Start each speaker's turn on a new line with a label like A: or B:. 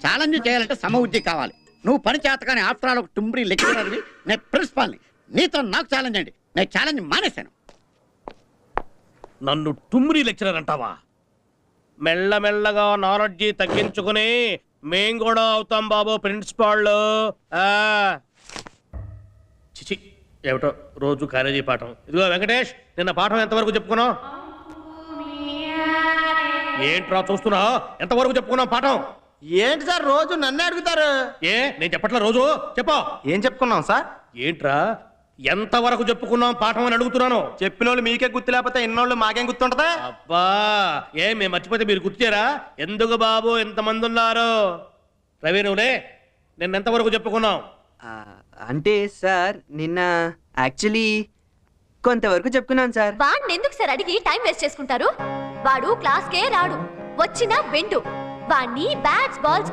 A: Challenge చేయాలంటే సమబుద్ధి కావాలి. నువ్వు పని చేతగానే ఆఫ్టర్ ఆల్ ఒక టుంబ్రీ లెక్చరర్వి, నేను ప్రిన్సిపాల్ని. నీతో నాకు ఛాలెంజ్ అండి. నేను ఛాలెంజ్ మానేశాను.
B: నన్ను టుమ్రీ లెక్చరర్ అంటావా? మెల్లమెల్లగా నాలెడ్జి తగ్గించుకుని మేం కూడా అవుతాం బాబు ప్రిన్సిపాళ్ళు. చిచి ఏమిటో రోజు కాలేజీ పాఠం. ఇదిగో వెంకటేష్, నిన్న పాఠం ఎంతవరకు చెప్పుకున్నావు? ఏంట్రా చూస్తున్నా? ఎంతవరకు చెప్పుకున్నాం పాఠం?
C: ఏంటి సార్ రోజు నన్నే అడుగుతారు?
B: నేను చెప్పట్లా, రోజు చెప్పా.
C: ఏం చెప్పుకున్నాం సార్?
B: ఏంట్రా ఎంతవరకు చెప్పుకున్నాం పాఠం అని అడుగుతున్నాను.
C: చెప్పిన వాళ్ళు మీకే గుర్తు లేకపోతే ఎన్నోళ్ళు మాకేం గుర్తుంటదా?
B: అబ్బా మేము మర్చిపోతే మీరు గుర్తుచారా? ఎందుకు బాబు ఇంతమంది ఉన్నారు? రవి నువ్వులే, నిన్న ఎంతవరకు చెప్పుకున్నాం?
D: అంటే సార్ నిన్న యాక్చువల్లీ కొంతవరకు చెప్పుకున్నాను సార్.
E: వాడిని ఎందుకు సార్ అడిగి టైం వేస్ట్ చేసుకుంటారు? వాడు క్లాస్కే రాడు, వచ్చినా బెండు. వాడిని బ్యాట్స్ బాల్స్